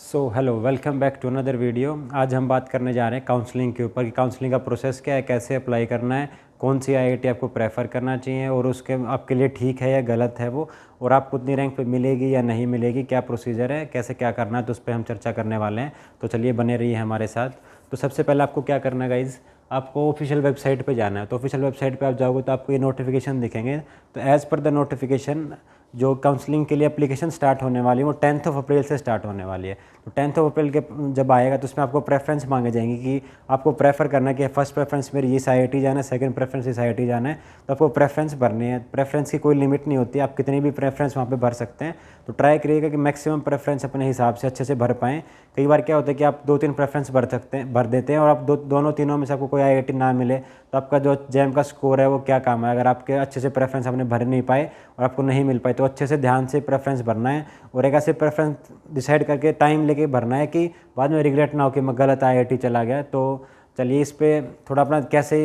So hello, welcome back to another video. आज हम बात करने जा रहे हैं काउंसलिंग के ऊपर कि काउंसलिंग का प्रोसेस क्या है, कैसे अप्लाई करना है, कौन सी आईआईटी आपको प्रेफर करना चाहिए और उसके आपके लिए ठीक है या गलत है वो, और आपको उतनी रैंक पे मिलेगी या नहीं मिलेगी, क्या प्रोसीजर है, कैसे क्या करना है, तो उस पर हम चर्चा करने वाले हैं। तो चलिए बने रहिए हमारे साथ। तो सबसे पहले आपको क्या करना है गाइज़, आपको ऑफिशियल वेबसाइट पे जाना है। तो ऑफिशियल वेबसाइट पे आप जाओगे तो आपको ये नोटिफिकेशन दिखेंगे। तो एज़ पर द नोटिफिकेशन जो काउंसलिंग के लिए एप्लीकेशन स्टार्ट होने वाली है वो 10 अप्रैल से स्टार्ट होने वाली है। तो 10 अप्रैल के जब आएगा तो उसमें आपको प्रेफरेंस मांगे जाएंगे कि आपको प्रेफर करना है कि फर्स्ट प्रेफरेंस मेरी इस आईआईटी जाना है, सेकंड प्रेफरेंस इस आईआईटी जाना है। तो आपको प्रेफरेंस भरनी है। प्रेफरेंस की कोई लिमिट नहीं होती, आप कितनी भी प्रेफरेंस वहाँ पे भर सकते हैं। तो ट्राई करिएगा कि मैक्सिमम प्रेफरेंस अपने हिसाब से अच्छे से भर पाएँ। कई बार क्या होता है कि आप 2-3 प्रेफरेंस भर देते हैं और आप दोनों तीनों में से आपको कोई आईआईटी ना मिले तो आपका जो जैम का स्कोर है वो क्या काम है, अगर आपके अच्छे से प्रेफरेंस आपने भर नहीं पाए और आपको नहीं मिल पाए। तो अच्छे से ध्यान से प्रेफरेंस भरना है और एक ऐसे प्रेफरेंस डिसाइड करके टाइम लेके भरना है कि बाद में रिग्रेट ना हो कि मैं गलत आईआईटी चला गया। तो चलिए इस पर थोड़ा अपना कैसे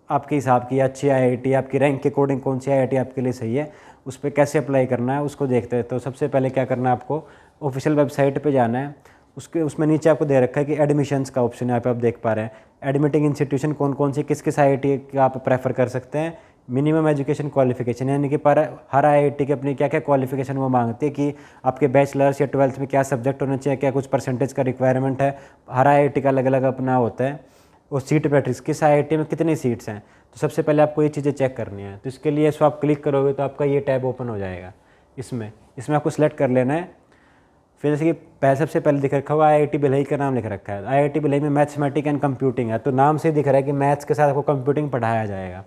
आपके हिसाब की अच्छी आईआईटी, आपकी रैंक के अकॉर्डिंग कौन सी आईआईटी आपके लिए सही है, उस पर कैसे अप्लाई करना है उसको देखते हैं। तो सबसे पहले क्या करना है, आपको ऑफिशियल वेबसाइट पे जाना है। उसमें नीचे आपको दे रखा है कि एडमिशन्स का ऑप्शन यहाँ पे आप देख पा रहे हैं। एडमिटिंग इंस्टीट्यूशन कौन कौन सी किस किस आईआईटी का आप प्रेफर कर सकते हैं। मिनिमम एजुकेशन क्वालिफिकेशन यानी कि पर हर आईआईटी की अपनी क्या क्या क्वालिफिकेशन वो मांगती है कि आपके बैचलर्स या ट्वेल्थ में क्या सब्जेक्ट होना चाहिए, क्या कुछ परसेंटेज का रिक्वायरमेंट है। हर आईआईटी का अलग अलग अपना होता है। और सीट मैट्रिक्स किस आईआईटी में कितनी सीट्स हैं। तो सबसे पहले आपको ये चीज़ें चेक करनी है। तो इसके लिए इसको आप क्लिक करोगे तो आपका ये टैब ओपन हो जाएगा। इसमें आपको सेलेक्ट कर लेना है। फिर जैसे कि सबसे पहले दिख रखा हुआ आईआईटी भिलाई का नाम लिख रखा है। आईआईटी भिलाई में मैथमेटिक्स एंड कंप्यूटिंग है, तो नाम से दिख रहा है कि मैथ्स के साथ आपको कंप्यूटिंग पढ़ाया जाएगा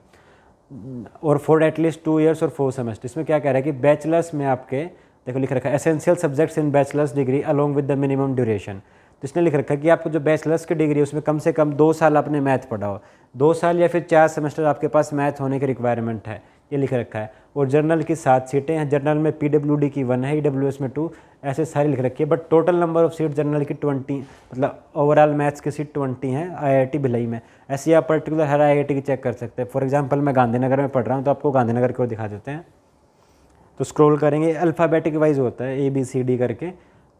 और फॉर एटलीस्ट 2 ईयर्स और 4 सेमेस्टर। इसमें क्या कह रहा है कि बैचलर्स में आपके देखो लिख रखा है essential subjects in bachelors degree along with the minimum duration. तो इसने लिख रखा है कि आपको जो बैचलर्स की डिग्री है उसमें कम से कम 2 साल आपने मैथ पढ़ा हो, 2 साल या फिर 4 सेमेस्टर आपके पास मैथ होने की रिक्वायरमेंट है, ये लिख रखा है। और जर्नल की 7 सीटें हैं। जर्नल में पीडब्ल्यूडी की 1 है, ईडब्ल्यूएस में 2, ऐसे सारी लिख रखी है। But total number of seat journal की 20, मतलब ओवरऑल मैथ्स की सीट 20 हैं आईआईटी भिलाई में। ऐसे आप पर्टिकुलर हर आईआईटी की चेक कर सकते हैं। फॉर एग्जांपल मैं गांधीनगर में पढ़ रहा हूँ तो आपको गांधीनगर को दिखा देते हैं। तो स्क्रॉल करेंगे, अल्फ़ाबेटिक वाइज होता है ABCD करके,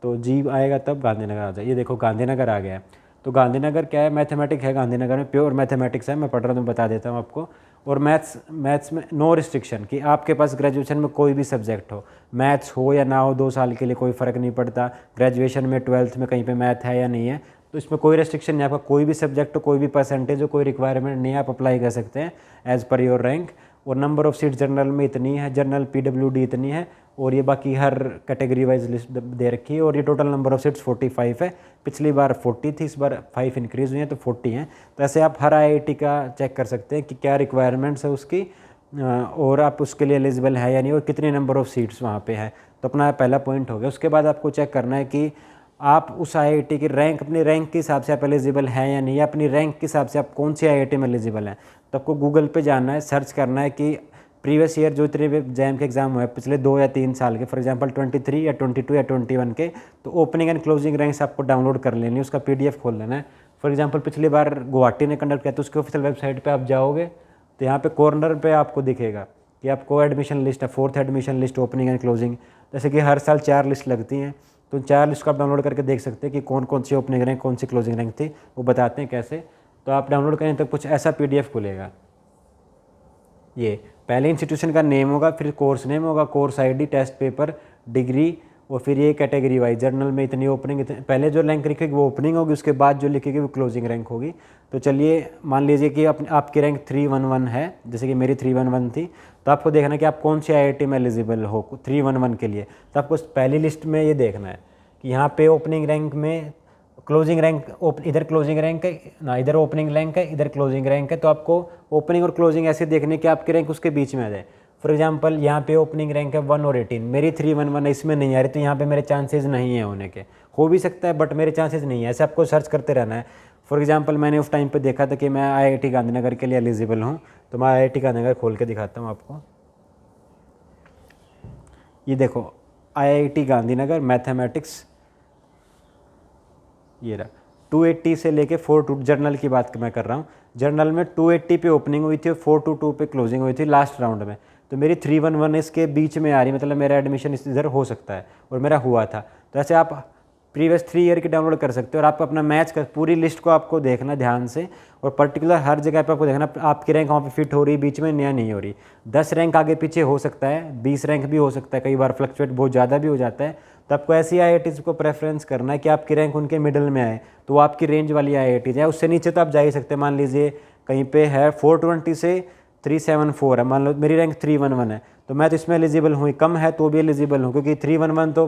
तो जी आएगा तब गांधीनगर आ जाए। ये देखो गांधीनगर आ गया है। तो गांधीनगर क्या है, मैथमेटिक्स है गांधीनगर में, प्योर मैथमेटिक्स है। मैं पढ़ रहा हूँ तो बता देता हूँ आपको। और मैथ्स में नो रिस्ट्रिक्शन कि आपके पास ग्रेजुएशन में कोई भी सब्जेक्ट हो, मैथ्स हो या ना हो, 2 साल के लिए कोई फ़र्क नहीं पड़ता। ग्रेजुएशन में 12th में कहीं पे मैथ है या नहीं है, तो इसमें कोई रेस्ट्रिक्शन नहीं। आपका कोई भी सब्जेक्ट हो, कोई भी परसेंटेज हो, कोई रिक्वायरमेंट नहीं है, आप अप्लाई कर सकते हैं एज़ पर योर रैंक। और नंबर ऑफ सीट जनरल में इतनी है, जनरल PWD इतनी है, और ये बाकी हर कैटेगरी वाइज लिस्ट दे रखी है। और ये टोटल नंबर ऑफ सीट्स 45 है। पिछली बार 40 थी, इस बार 5 इंक्रीज़ हुई हैं तो 40 हैं। तो ऐसे आप हर आईआईटी का चेक कर सकते हैं कि क्या रिक्वायरमेंट्स है उसकी, और आप उसके लिए एलिजिबल है या नहीं, और कितने नंबर ऑफ सीट्स वहाँ पे है। तो अपना पहला पॉइंट हो गया। उसके बाद आपको चेक करना है कि आप उस आईआईटी की रैंक, अपनी रैंक के हिसाब से आप एलिजिबल हैं या नहीं, या अपनी रैंक के हिसाब से आप कौन सी आईआईटी में एलिजिबल हैं। तो आपको गूगल पे जाना है, सर्च करना है कि प्रीवियस ईयर जो इतने भी जैम के एग्जाम हुए पिछले 2 या 3 साल के, फॉर एग्जांपल 23 या 22 या 21 के, तो ओपनिंग एंड क्लोजिंग रैंक्स आपको डाउनलोड कर लेनी है, उसका PDF खोल लेना है। फॉर एग्जांपल पिछली बार गुवाहाटी ने कंडक्ट किया तो उसके ऑफिशियल वेबसाइट पे आप जाओगे तो यहाँ पे कॉर्नर पे आपको दिखेगा कि आपको एडमिशन लिस्ट है, 4th admission list, opening and closing. जैसे कि हर साल 4 लिस्ट लगती हैं, तो 4 लिस्ट को आप डाउनलोड करके देख सकते हैं कि कौन कौन सी ओपनिंग रैंक, कौन सी क्लोजिंग रैंक थी, वो बताते हैं कैसे। तो आप डाउनलोड करें तो कुछ ऐसा PDF खुलेगा। ये पहले इंस्टीट्यूशन का नेम होगा, फिर कोर्स नेम होगा, course ID, test paper, degree, और फिर ये कैटेगरी वाइज जर्नल में इतनी ओपनिंग, पहले जो रैंक लिखेगी वो ओपनिंग होगी, उसके बाद जो लिखेगी वो क्लोजिंग रैंक होगी। तो चलिए मान लीजिए कि आपकी रैंक 311 है, जैसे कि मेरी 311 थी, तो आपको देखना है कि आप कौन सी आईआईटी में एलिजिबल हो 311 के लिए। तो आपको पहली लिस्ट में ये देखना है कि यहाँ पे ओपनिंग रैंक में क्लोजिंग रैंक, इधर क्लोजिंग रैंक है ना, इधर ओपनिंग रैंक है, इधर क्लोजिंग रैंक है। तो आपको ओपनिंग और क्लोजिंग ऐसे देखने कि आपकी रैंक उसके बीच में आ जाए। फॉर एग्जांपल यहाँ पे ओपनिंग रैंक है 1 और 18, मेरी 311 है, इसमें नहीं आ रही, तो यहाँ पे मेरे चांसेस नहीं है होने के। हो भी सकता है बट मेरे चांसेस नहीं है। ऐसे आपको सर्च करते रहना है। फॉर एग्जाम्पल मैंने उस टाइम पर देखा था कि मैं IIT गांधीनगर के लिए एलिजिबल हूँ, तो मैं IIT गांधीनगर खोल के दिखाता हूँ आपको। ये देखो IIT गांधीनगर मैथमेटिक्स, ये रहा 280 से लेके 42, जर्नल की बात मैं कर रहा हूँ। जर्नल में 280 पे ओपनिंग हुई थी और 422 पे क्लोजिंग हुई थी लास्ट राउंड में। तो मेरी 311 इसके बीच में आ रही, मतलब मेरा एडमिशन इधर हो सकता है और मेरा हुआ था। तो ऐसे आप प्रीवियस 3 ईयर की डाउनलोड कर सकते हो और आप अपना मैच कर पूरी लिस्ट को आपको देखना ध्यान से और पर्टिकुलर हर जगह पे आपको देखना आपकी रैंक वहाँ पे फिट हो रही है, बीच में नया नहीं हो रही। 10 रैंक आगे पीछे हो सकता है, 20 रैंक भी हो सकता है, कई बार फ्लक्चुएट बहुत ज़्यादा भी हो जाता है। तो आपको ऐसी IITs को प्रेफरेंस करना है कि आपकी रैंक उनके मिडिल में आए, तो वो आपकी रेंज वाली IITs है। उससे नीचे तो आप जा ही सकते हैं, मान लीजिए कहीं पे है 420 से 374 है, मान लो मेरी रैंक 311 है, तो मैं तो इसमें एलिजिबल हूँ, कम है तो भी एलिजिबल हूँ, क्योंकि 311 तो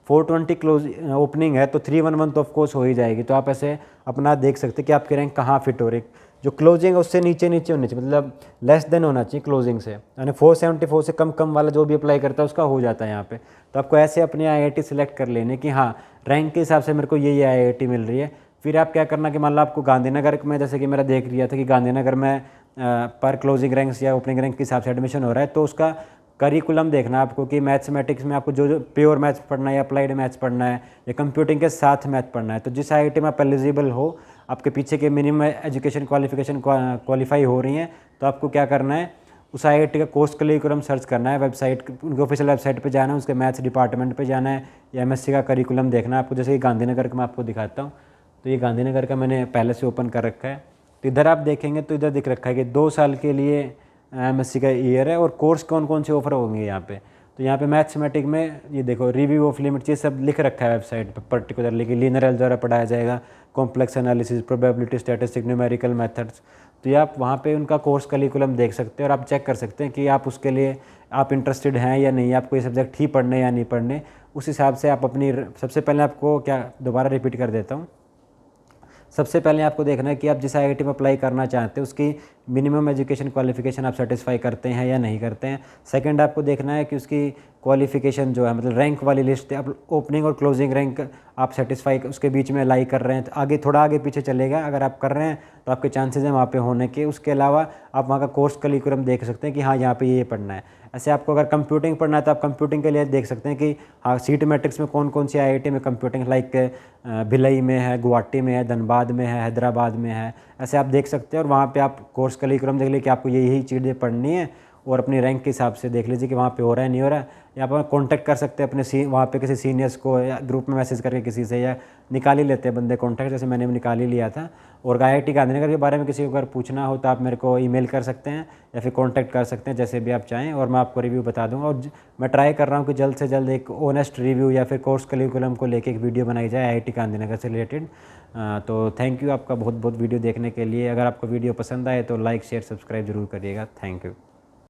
420 क्लोज ओपनिंग है, तो 311 तो ऑफकोर्स हो ही जाएगी। तो आप ऐसे अपना देख सकते हैं कि आपकी रैंक कहाँ फिट हो रही। जो क्लोजिंग है उससे नीचे नीचे होनी चाहिए, मतलब लेस देन होना चाहिए क्लोजिंग से, यानी 474 से कम कम वाला जो भी अप्लाई करता है उसका हो जाता है यहाँ पे। तो आपको ऐसे अपनी IIT सेलेक्ट कर लेने कि हाँ रैंक के हिसाब से मेरे को ये IIT मिल रही है। फिर आप क्या करना कि मान लो आपको गांधीनगर में, जैसे कि मेरा देख लिया था कि गांधीनगर में पर क्लोजिंग रैंक्स या ओपनिंग रैंक के हिसाब से एडमिशन हो रहा है, तो उसका करिकुलम देखना आपको कि मैथमेटिक्स में आपको जो प्योर मैथ्स पढ़ना है या अप्लाइड मैथ्स पढ़ना है या कंप्यूटिंग के साथ मैथ पढ़ना है। तो जिस IIT में आप एलिजिबल हो, आपके पीछे के मिनिमम एजुकेशन क्वालिफिकेशन क्वालिफाई हो रही हैं, तो आपको क्या करना है उस IIT का कोर्स करिकुलम सर्च करना है, वेबसाइट उनके ऑफिशियल वेबसाइट पे जाना है, उसके मैथ्स डिपार्टमेंट पे जाना है या MSc का करिकुलम देखना है आपको। जैसे कि गांधीनगर का मैं आपको दिखाता हूँ, तो ये गांधीनगर का मैंने पहले से ओपन कर रखा है। तो इधर आप देखेंगे तो इधर दिख रखा है कि 2 साल के लिए MSc का ईयर है और कोर्स कौन कौन से ऑफर होंगे यहाँ पे। तो यहाँ पे मैथमेटिक में ये देखो रिव्यू ऑफ लिमिट्स, ये सब लिख रखा है वेबसाइट पर पर्टिकुलरली कि लीनियर अलजेब्रा पढ़ाया जाएगा, complex analysis, probability, statistics, numerical methods. तो ये आप वहाँ पे उनका कोर्स करिकुलम देख सकते हैं और आप चेक कर सकते हैं कि आप उसके लिए आप इंटरेस्टेड हैं या नहीं, आपको ये सब्जेक्ट ही पढ़ने या नहीं पढ़ने। उस हिसाब से आप अपनी सबसे पहले आपको क्या दोबारा रिपीट कर देता हूँ। सबसे पहले आपको देखना है कि आप जिस IIT में अप्लाई करना चाहते हैं उसकी मिनिमम एजुकेशन क्वालिफिकेशन आप सेटिस्फाई करते हैं या नहीं करते हैं। सेकंड आपको देखना है कि उसकी क्वालिफिकेशन जो है, मतलब रैंक वाली लिस्ट है, आप ओपनिंग और क्लोजिंग रैंक आप सेटिस्फाई उसके बीच में अलाई कर रहे हैं, तो आगे थोड़ा आगे पीछे चलेगा। अगर आप कर रहे हैं तो आपके चांसेस हैं वहाँ पे होने के। उसके अलावा आप वहाँ का कोर्स करिकुलम देख सकते हैं कि हाँ यहाँ पे ये पढ़ना है। ऐसे आपको अगर कंप्यूटिंग पढ़ना है तो आप कंप्यूटिंग के लिए देख सकते हैं कि हाँ सीट मैट्रिक्स में कौन कौन सी IIT में कंप्यूटिंग, लाइक भिलई में है, गुवाहाटी में है, धनबाद में है, हैदराबाद में है, ऐसे आप देख सकते हैं। और वहाँ पे आप कोर्स करिकुलम देख लीजिए कि आपको यही चीज़ें पढ़नी है और अपनी रैंक के हिसाब से देख लीजिए कि वहाँ पे हो रहा है नहीं हो रहा है। या आप कॉन्टैक्ट कर सकते हैं अपने वहाँ पे किसी सीनियर्स को या ग्रुप में मैसेज करके किसी से, या निकाल ही लेते हैं बंदे कॉन्टैक्ट, जैसे मैंने भी निकाल ही लिया था। और IIT गांधीनगर के बारे में किसी को अगर पूछना हो तो आप मेरे को ईमेल कर सकते हैं या फिर कॉन्टैक्ट कर सकते हैं, जैसे भी आप चाहें, और मैं आपको रिव्यू बता दूँगा। और मैं ट्राई कर रहा हूँ कि जल्द से जल्द एक ऑनेस्ट रिव्यू या फिर कोर्स करिकुलम को लेकर एक वीडियो बनाई जाए IIT गांधीनगर से रिलेटेड। तो थैंक यू आपका बहुत बहुत वीडियो देखने के लिए। अगर आपको वीडियो पसंद आए तो लाइक शेयर सब्सक्राइब जरूर करिएगा। Thank you.